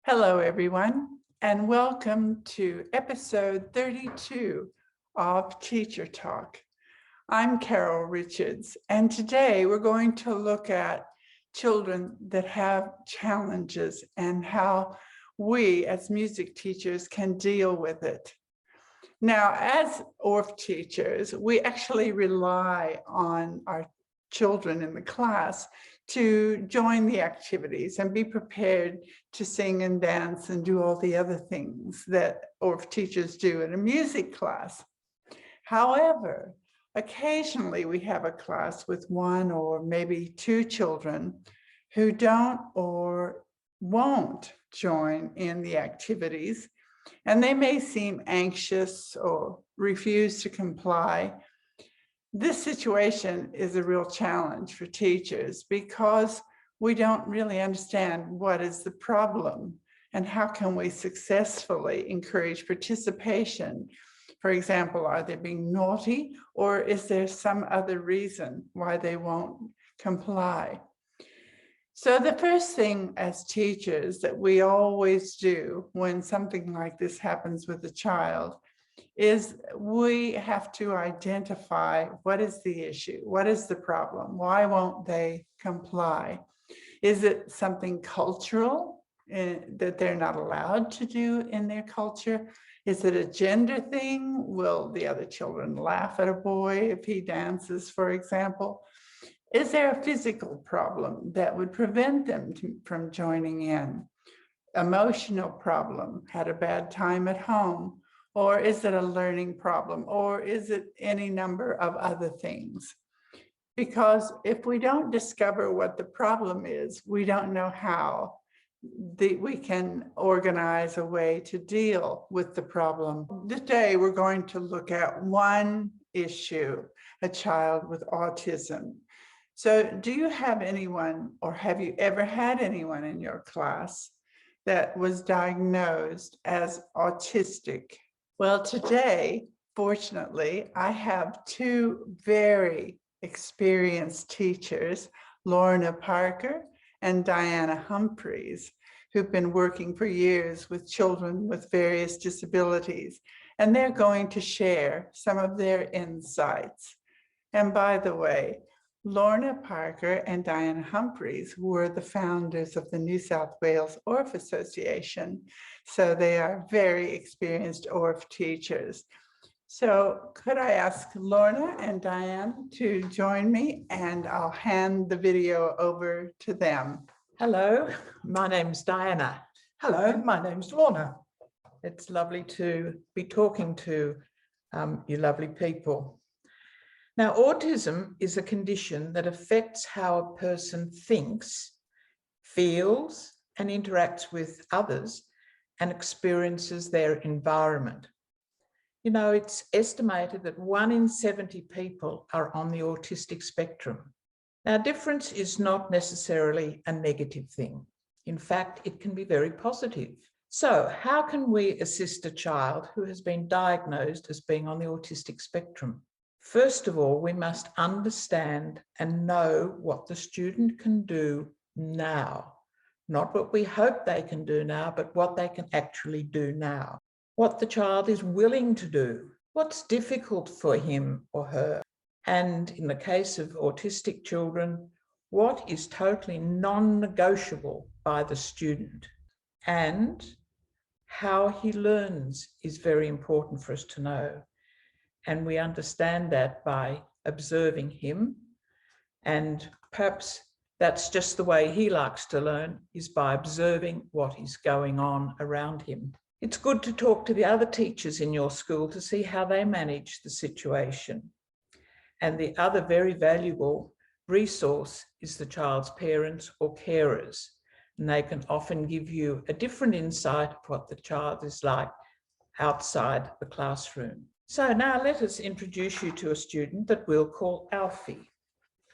Hello, everyone, and welcome to episode 32 of Teacher Talk. I'm Carol Richards, and today we're going to look at children that have challenges and how we as music teachers can deal with it. Now, as ORF teachers, we actually rely on our children in the class to join the activities and be prepared to sing and dance and do all the other things that ORF teachers do in a music class. However, occasionally we have a class with one or maybe two children who don't or won't join in the activities, and they may seem anxious or refuse to comply. This situation is a real challenge for teachers because we don't really understand what is the problem and how can we successfully encourage participation. For example, are they being naughty, or is there some other reason why they won't comply? So the first thing as teachers that we always do when something like this happens with a child is we have to identify what is the issue, what is the problem, why won't they comply? Is it something cultural that they're not allowed to do in their culture? Is it a gender thing? Will the other children laugh at a boy if he dances, for example? Is there a physical problem that would prevent them from joining in? Emotional problem, had a bad time at home? Or is it a learning problem? Or is it any number of other things? Because if we don't discover what the problem is, we don't know how we can organize a way to deal with the problem. Today, we're going to look at one issue, a child with autism. So do you have anyone, or have you ever had anyone in your class that was diagnosed as autistic? Well, today, fortunately, I have two very experienced teachers, Lorna Parker and Diana Humphreys, who've been working for years with children with various disabilities, and they're going to share some of their insights. And by the way, Lorna Parker and Diana Humphreys were the founders of the New South Wales ORF Association. So they are very experienced ORF teachers. So could I ask Lorna and Diane to join me, and I'll hand the video over to them. Hello, my name's Diana. Hello, my name's Lorna. It's lovely to be talking to you lovely people. Now, autism is a condition that affects how a person thinks, feels, and interacts with others and experiences their environment. You know, it's estimated that 1 in 70 people are on the autistic spectrum. Now, difference is not necessarily a negative thing. In fact, it can be very positive. So how can we assist a child who has been diagnosed as being on the autistic spectrum? First of all, we must understand and know what the student can do now. Not what we hope they can do now, but what they can actually do now. What the child is willing to do, what's difficult for him or her. And in the case of autistic children, what is totally non-negotiable by the student. And how he learns is very important for us to know. And we understand that by observing him. And perhaps that's just the way he likes to learn, is by observing what is going on around him. It's good to talk to the other teachers in your school to see how they manage the situation. And the other very valuable resource is the child's parents or carers. And they can often give you a different insight of what the child is like outside the classroom. So now let us introduce you to a student that we'll call Alfie.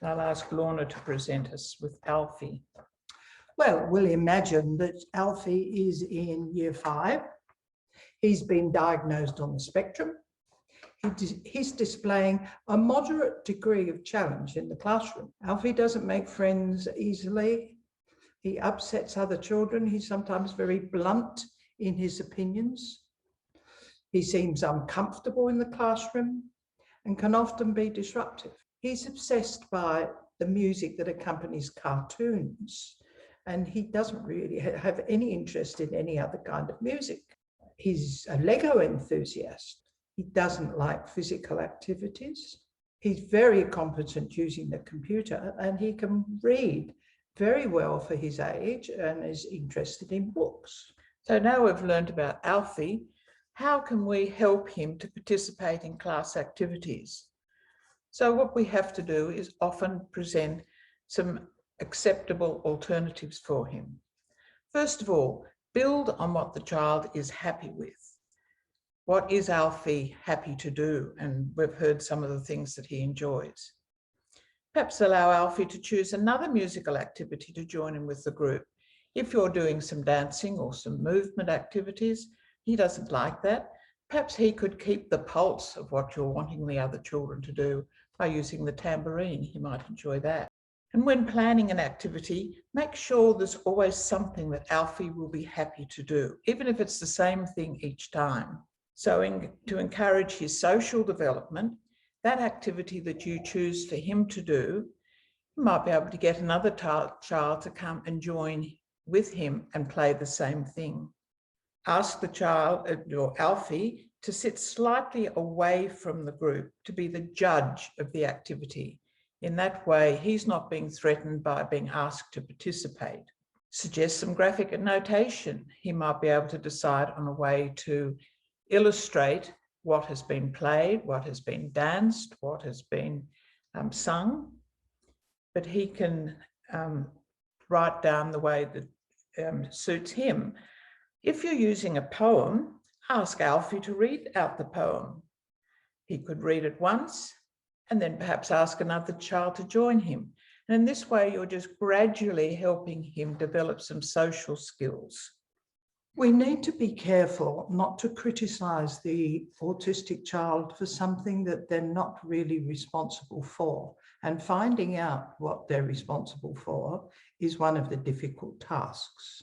I'll ask Lorna to present us with Alfie. Well, we'll imagine that Alfie is in year 5. He's been diagnosed on the spectrum. He's displaying a moderate degree of challenge in the classroom. Alfie doesn't make friends easily. He upsets other children. He's sometimes very blunt in his opinions. He seems uncomfortable in the classroom and can often be disruptive. He's obsessed by the music that accompanies cartoons, and he doesn't really have any interest in any other kind of music. He's a Lego enthusiast. He doesn't like physical activities. He's very competent using the computer, and he can read very well for his age and is interested in books. So now we've learned about Alfie, how can we help him to participate in class activities? So what we have to do is often present some acceptable alternatives for him. First of all, build on what the child is happy with. What is Alfie happy to do? And we've heard some of the things that he enjoys. Perhaps allow Alfie to choose another musical activity to join in with the group. If you're doing some dancing or some movement activities, he doesn't like that. Perhaps he could keep the pulse of what you're wanting the other children to do by using the tambourine. He might enjoy that. And when planning an activity, make sure there's always something that Alfie will be happy to do, even if it's the same thing each time. So to encourage his social development, that activity that you choose for him to do, you might be able to get another child to come and join with him and play the same thing. Ask the child, or Alfie, to sit slightly away from the group, to be the judge of the activity. In that way, he's not being threatened by being asked to participate. Suggest some graphic notation. He might be able to decide on a way to illustrate what has been played, what has been danced, what has been sung, but he can write down the way that suits him. If you're using a poem, ask Alfie to read out the poem. He could read it once and then perhaps ask another child to join him. And in this way, you're just gradually helping him develop some social skills. We need to be careful not to criticize the autistic child for something that they're not really responsible for. And finding out what they're responsible for is one of the difficult tasks.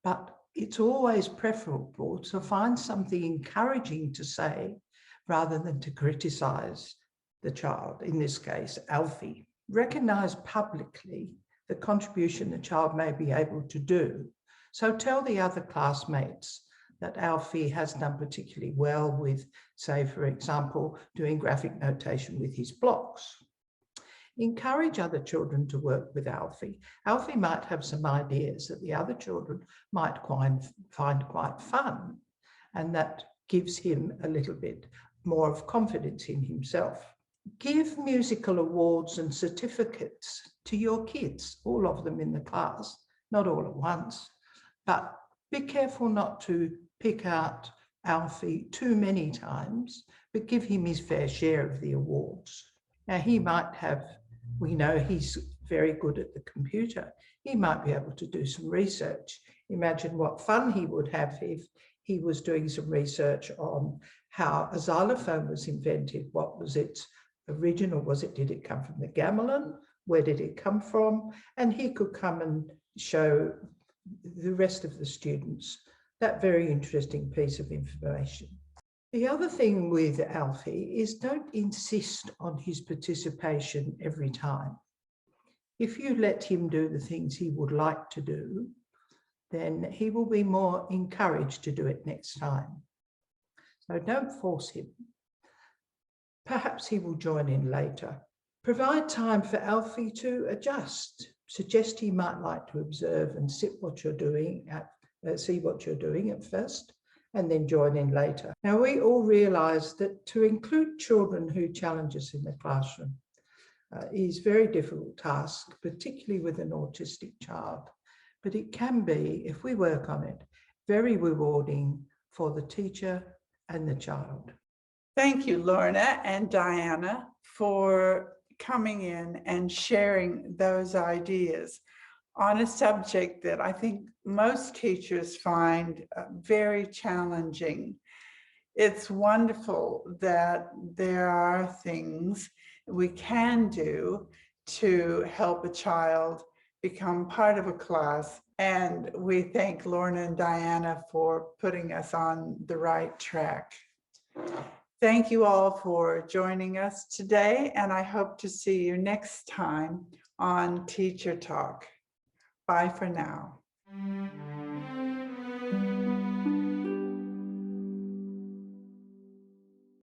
But it's always preferable to find something encouraging to say rather than to criticize the child, in this case, Alfie. Recognize publicly the contribution the child may be able to do. So tell the other classmates that Alfie has done particularly well with, say, for example, doing graphic notation with his blocks. Encourage other children to work with Alfie. Alfie might have some ideas that the other children might find quite fun, and that gives him a little bit more of confidence in himself. Give musical awards and certificates to your kids, all of them in the class, not all at once. But be careful not to pick out Alfie too many times, but give him his fair share of the awards. Now, he might have, we know he's very good at the computer. He might be able to do some research. Imagine what fun he would have if he was doing some research on how a xylophone was invented. What was its original? Did it come from the gamelan? Where did it come from? And he could come and show the rest of the students that very interesting piece of information. The other thing with Alfie is don't insist on his participation every time. If you let him do the things he would like to do, then he will be more encouraged to do it next time. So don't force him. Perhaps he will join in later. Provide time for Alfie to adjust. Suggest he might like to observe and see what you're doing at first, and then join in later. Now, we all realise that to include children who challenge us in the classroom is a very difficult task, particularly with an autistic child. But it can be, if we work on it, very rewarding for the teacher and the child. Thank you, Lorna and Diana, for coming in and sharing those ideas on a subject that I think most teachers find very challenging. It's wonderful that there are things we can do to help a child become part of a class. And we thank Lorna and Diana for putting us on the right track. Thank you all for joining us today, and I hope to see you next time on Teacher Talk. Bye for now.